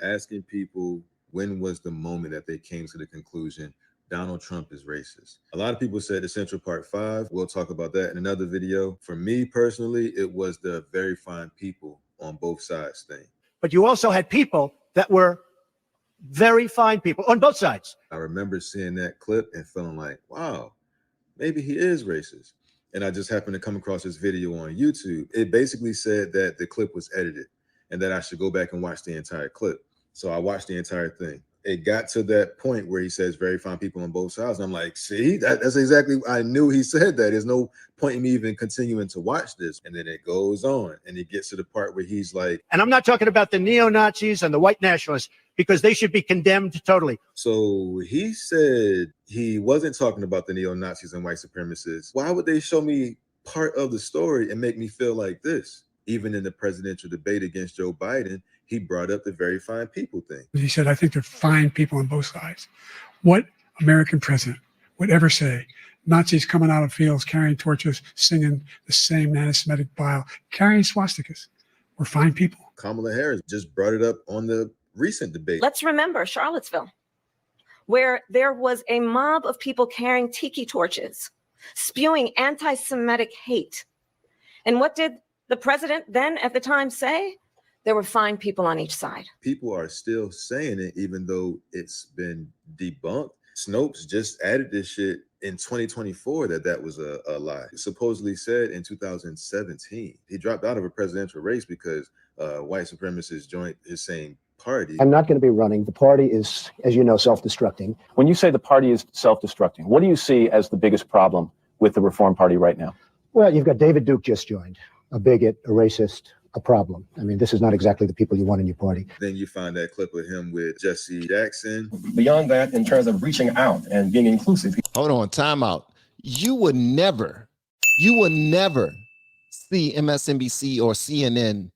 asking people when was the moment that they came to the conclusion Donald Trump is racist. A lot of people said the Central Park 5. We'll talk about that in another video. For me personally, it was the very fine people on both sides thing. But you also had people that were very fine people on both sides. I remember seeing that clip and feeling like, wow, maybe he is racist. And I just happened to come across this video on YouTube. It basically said that the clip was edited and that I should go back and watch the entire clip. So I watched the entire thing. It got to that point where he says very fine people on both sides. And I'm like, see, that's exactly, I knew he said that. There's no point in me even continuing to watch this. And then it goes on and it gets to the part where he's like. And I'm not talking about the neo-Nazis and the white nationalists, because they should be condemned totally. So he said he wasn't talking about the neo-Nazis and white supremacists. Why would they show me part of the story and make me feel like this? Even in the presidential debate against Joe Biden, he brought up the very fine people thing. He said, I think they're fine people on both sides. What American president would ever say, Nazis coming out of fields, carrying torches, singing the same anti-Semitic bile, carrying swastikas, were fine people? Kamala Harris just brought it up on the recent debate. Let's remember Charlottesville, where there was a mob of people carrying tiki torches, spewing anti-Semitic hate. And what did the president then at the time say? There were fine people on each side. People are still saying it, even though it's been debunked. Snopes just added this shit in 2024 that was a lie. It supposedly said in 2017. He dropped out of a presidential race because white supremacists joined his same party. I'm not going to be running. The party is, as you know, self-destructing. When you say the party is self-destructing, what do you see as the biggest problem with the Reform Party right now? Well, you've got David Duke just joined, a bigot, a racist, a problem. I mean, this is not exactly the people you want in your party. Then you find that clip of him with Jesse Jackson. Beyond that, in terms of reaching out and being inclusive. Hold on, time out. You would never see MSNBC or CNN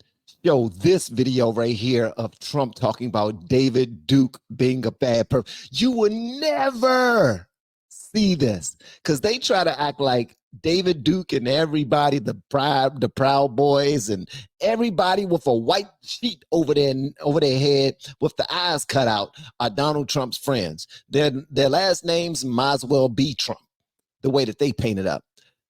show this video right here of Trump talking about David Duke being a bad person. You would never see this because they try to act like David Duke and everybody, the Proud Boys and everybody with a white sheet over their head with the eyes cut out are Donald Trump's friends. Their last names might as well be Trump, the way that they paint it up.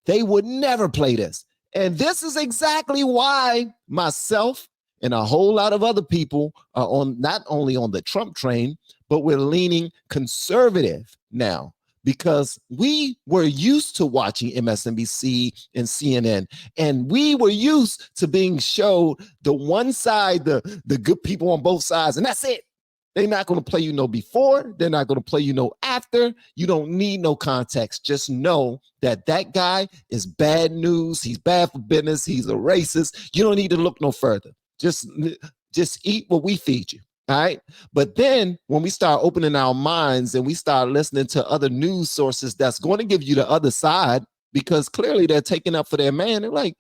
They would never play this. And this is exactly why myself and a whole lot of other people are on not only on the Trump train, but we're leaning conservative now. Because we were used to watching MSNBC and CNN, and we were used to being showed the one side, the good people on both sides, and that's it. They're not going to play you no before. They're not going to play you no after. You don't need no context. Just know that that guy is bad news. He's bad for business. He's a racist. You don't need to look no further. Just eat what we feed you. All right. But then when we start opening our minds and we start listening to other news sources, that's going to give you the other side, because clearly they're taking up for their man. They're like,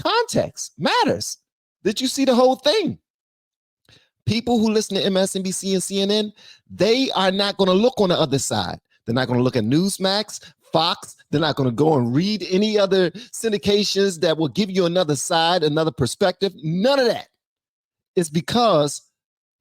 context matters. Did you see the whole thing? People who listen to MSNBC and CNN, they are not going to look on the other side. They're not going to look at Newsmax, Fox. They're not going to go and read any other syndications that will give you another side, another perspective. None of that. It's because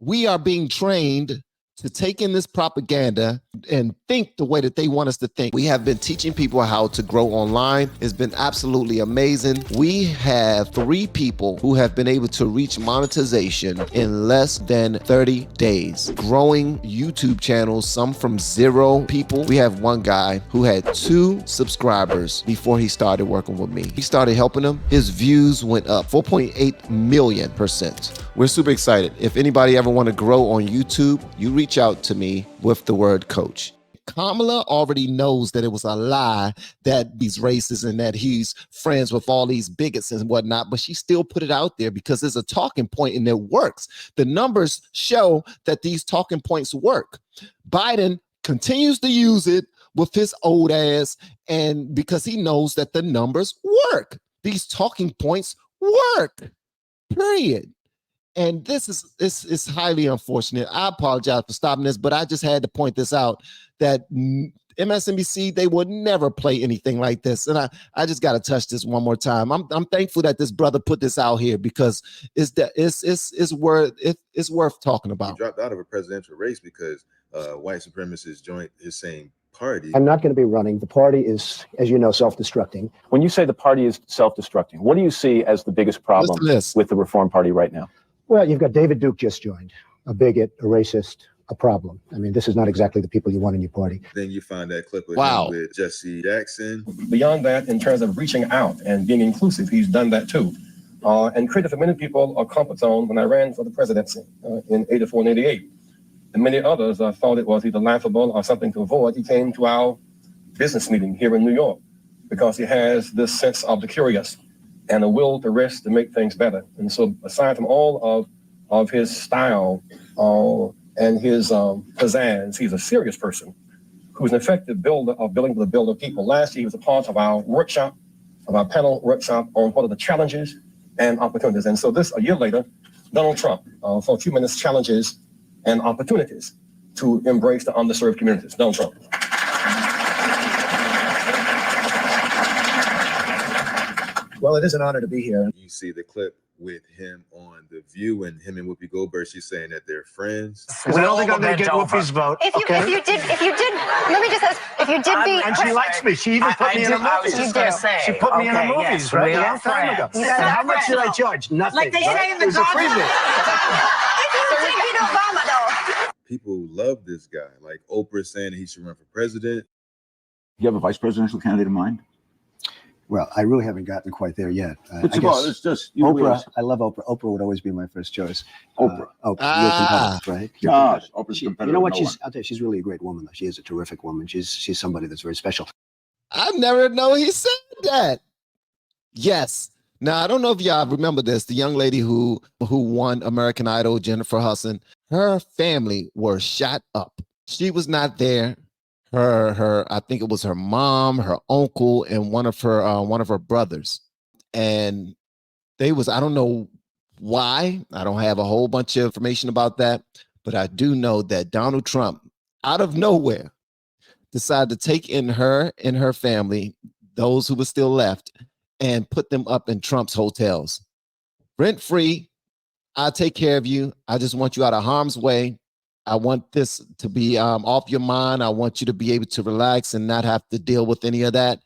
we are being trained to take in this propaganda and think the way that they want us to think. We have been teaching people how to grow online. It's been absolutely amazing. We have 3 people who have been able to reach monetization in less than 30 days. Growing YouTube channels, some from 0 people. We have one guy who had 2 subscribers before he started working with me. He started helping him. His views went up 4.8 million%. We're super excited. If anybody ever want to grow on YouTube, you reach out to me with the word coach. Kamala already knows that it was a lie that he's racist and that he's friends with all these bigots and whatnot, but she still put it out there because it's a talking point and it works. The numbers show that these talking points work. Biden continues to use it with his old ass, and because he knows that the numbers work. These talking points work, period. And this is highly unfortunate. I apologize for stopping this, but I just had to point this out, that MSNBC, they would never play anything like this. And I just got to touch this one more time. I'm thankful that this brother put this out here because it's worth talking He about. dropped out of a presidential race because white supremacists joined his same party. I'm not going to be running. The party is, as you know, self-destructing. When you say the party is self-destructing, what do you see as the biggest problem Listen to this. with the Reform Party right now? Well, you've got David Duke just joined, a bigot, a racist, a problem. I mean, this is not exactly the people you want in your party. Then you find that clip of Wow. him with Jesse Jackson. Beyond that, in terms of reaching out and being inclusive, he's done that too. And created for many people a comfort zone when I ran for the presidency in 84 and 88. And many others thought it was either laughable or something to avoid. He came to our business meeting here in New York because he has this sense of the curious and a will to risk to make things better. And so aside from all of his style and his pizzazz, he's a serious person who's an effective builder of building the builder of people. Last year, he was a part of our workshop, of our panel workshop on what are the challenges and opportunities. And so this, a year later, Donald Trump, for a few minutes, challenges and opportunities to embrace the underserved communities. Donald Trump. Well, it is an honor to be here. You see the clip with him on The View and him and Whoopi Goldberg. She's saying that they're friends. I don't think I'm going to get Whoopi's vote. If you did, let me just ask, if you did be, And she likes me. She even put me in a movie. I was just going to say. She put me in a movies, right? A long time ago. You And said how that much did I right. charge? Nothing. Like they say right? in the It was a Godfather. freebie. If you did beat Obama, though. People love this guy. Like Oprah saying that he should run for president. You have a vice presidential candidate in mind? Well, I really haven't gotten quite there yet. It's just Oprah. I love Oprah. Oprah would always be my first choice. Oprah. Oprah, your competitor, right? Your competitor. Oprah's She, competitor. you know what? No I'll tell you, she's really a great woman. She is a terrific woman. She's somebody that's very special. I never know he said that. Yes. Now, I don't know if y'all remember this. The young lady who won American Idol, Jennifer Hudson, her family were shot up. She was not there. I think it was her mom, her uncle, and one of her brothers. And I don't know why. I don't have a whole bunch of information about that, but I do know that Donald Trump, out of nowhere, decided to take in her and her family, those who were still left, and put them up in Trump's hotels. Rent-free, I'll take care of you. I just want you out of harm's way. I want this to be off your mind. I want you to be able to relax and not have to deal with any of that.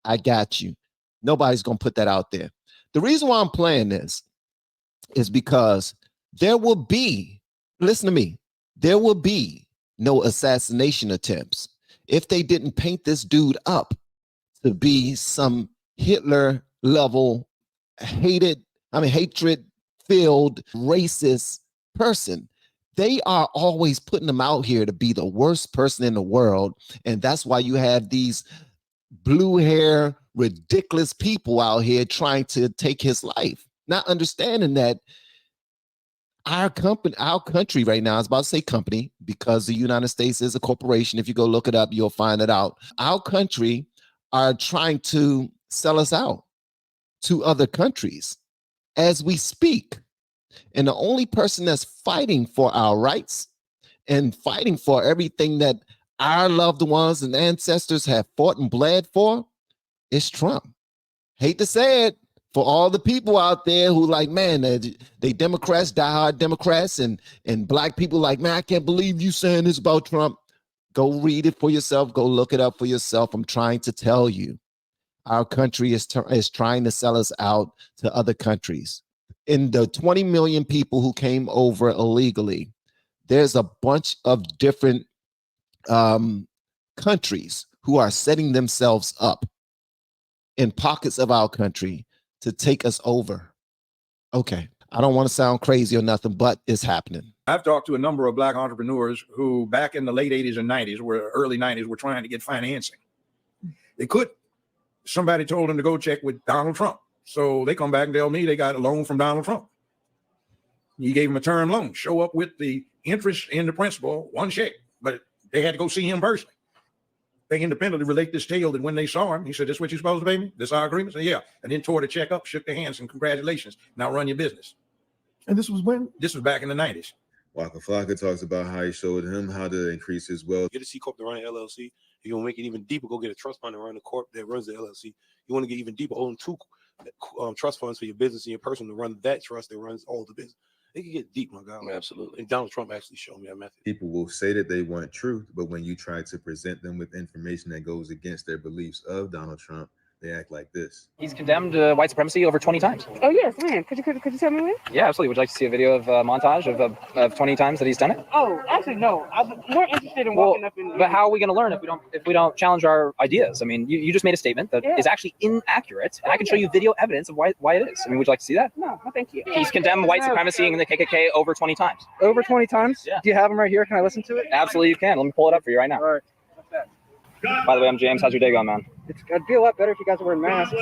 I got you. Nobody's going to put that out there. The reason why I'm playing this is because there will be, listen to me, there will be no assassination attempts if they didn't paint this dude up to be some Hitler level hatred-filled racist person. They are always putting them out here to be the worst person in the world. And that's why you have these blue hair, ridiculous people out here trying to take his life, not understanding that our country right now, I was about to say company because the United States is a corporation. If you go look it up, you'll find it out. Our country are trying to sell us out to other countries as we speak. And the only person that's fighting for our rights and fighting for everything that our loved ones and ancestors have fought and bled for is Trump. Hate to say it, for all the people out there who like, man, they Democrats, diehard Democrats, and black people like, man, I can't believe you saying this about Trump. Go read it for yourself. Go look it up for yourself. I'm trying to tell you, our country is trying to sell us out to other countries. In the 20 million people who came over illegally, there's a bunch of different countries who are setting themselves up in pockets of our country to take us over. Okay, I don't want to sound crazy or nothing, but it's happening. I've talked to a number of black entrepreneurs who back in the late 80s and 90s, early 90s, were trying to get financing. They couldn't. Somebody told them to go check with Donald Trump. So they come back and tell me they got a loan from Donald Trump. He gave them a term loan, show up with the interest and the principal, one check, but they had to go see him personally. They independently relate this tale that when they saw him, he said, "This is what you're supposed to pay me? This our agreement?" So yeah, and then tore the check up, shook their hands, and congratulations. Now run your business. And this was when? This was back in the 90s. Waka Flocka talks about how he showed him how to increase his wealth. Get a C Corp to run an LLC. You want to make it even deeper, go get a trust fund and run the corp that runs the LLC. You want to get even deeper, own 2 trust funds for your business and your person to run that trust that runs all the business. It can get deep, my God. Absolutely. And Donald Trump actually showed me that method. People will say that they want truth, but when you try to present them with information that goes against their beliefs of Donald Trump, they act like this. He's condemned white supremacy over 20 times. Oh, yes, man. Could you tell me when? Yeah, absolutely. Would you like to see a video of a montage of 20 times that he's done it? Oh, actually, no. I'm more interested in walking up in. But how are we going to learn if we don't challenge our ideas? I mean, you just made a statement that is actually inaccurate, and I can show you video evidence of why it is. I mean, would you like to see that? No, thank you. He's condemned white supremacy and the KKK over 20 times. Over 20 times? Yeah. Do you have them right here? Can I listen to it? Absolutely, you can. Let me pull it up for you right now. All right. By the way, I'm James. How's your day going, man? It'd be a lot better if you guys were wearing masks.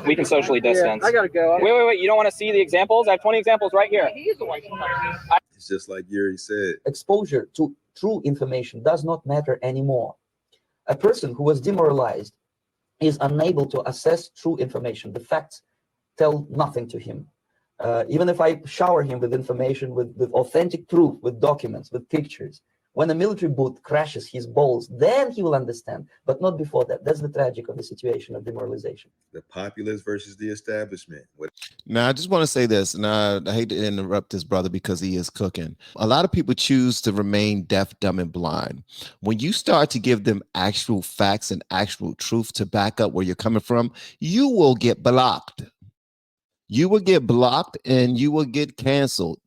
We can socially distance. Yeah, I gotta go. Wait. You don't want to see the examples? I have 20 examples right here. He is a white supremacist. It's just like Yuri said. Exposure to true information does not matter anymore. A person who was demoralized is unable to assess true information. The facts tell nothing to him. Even if I shower him with information, with authentic proof, with documents, with pictures, when a military boot crashes his balls, then he will understand, but not before that. That's the tragic of the situation of demoralization. The populace versus the establishment. Now, I just want to say this, and I hate to interrupt this brother because he is cooking. A lot of people choose to remain deaf, dumb, and blind. When you start to give them actual facts and actual truth to back up where you're coming from, you will get blocked. You will get blocked and you will get canceled.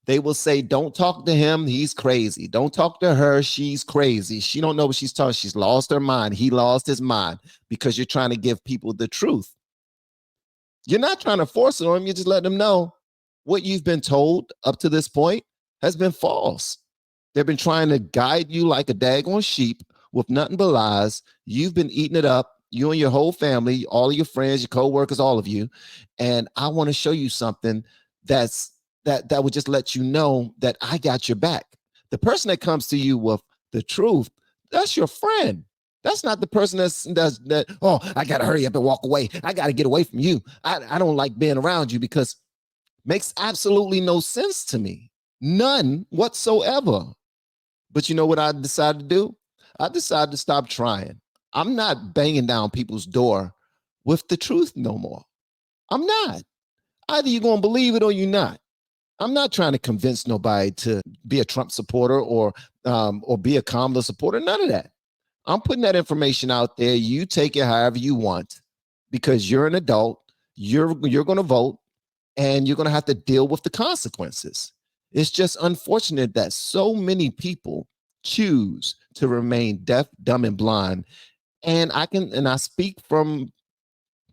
They will say, don't talk to him, he's crazy. Don't talk to her, she's crazy. She don't know what she's talking. She's lost her mind. He lost his mind because you're trying to give people the truth. You're not trying to force it on them. You just let them know what you've been told up to this point has been false. They've been trying to guide you like a daggone sheep with nothing but lies. You've been eating it up, you and your whole family, all of your friends, your co-workers, all of you. And I want to show you something that would just let you know that I got your back. The person that comes to you with the truth, that's your friend. That's not the person that, oh, I got to hurry up and walk away. I got to get away from you. I don't like being around you because it makes absolutely no sense to me. None whatsoever. But you know what I decided to do? I decided to stop trying. I'm not banging down people's door with the truth no more. I'm not. Either you're going to believe it or you're not. I'm not trying to convince nobody to be a Trump supporter or be a KAMALA supporter. None of that. I'm putting that information out there. You take it however you want because you're an adult. You're going to vote and you're going to have to deal with the consequences. It's just unfortunate that so many people choose to remain deaf, dumb, and blind. And I speak from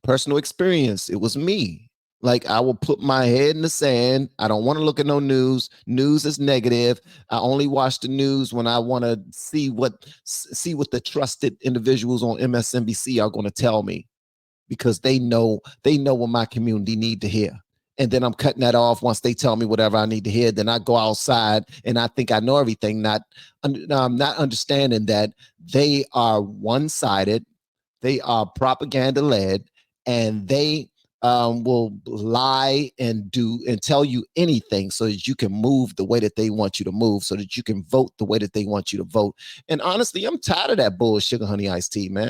personal experience. It was me. Like, I will put my head in the sand. I don't want to look at no news. News is negative. I only watch the news when I want to see what the trusted individuals on MSNBC are going to tell me, because they know what my community need to hear. And then I'm cutting that off once they tell me whatever I need to hear. Then I go outside and I think I know everything, not understanding that they are one-sided, they are propaganda-led, and they will lie and tell you anything so that you can move the way that they want you to move, so that you can vote the way that they want you to vote. And honestly, I'm tired of that bull sugar honey iced tea, man.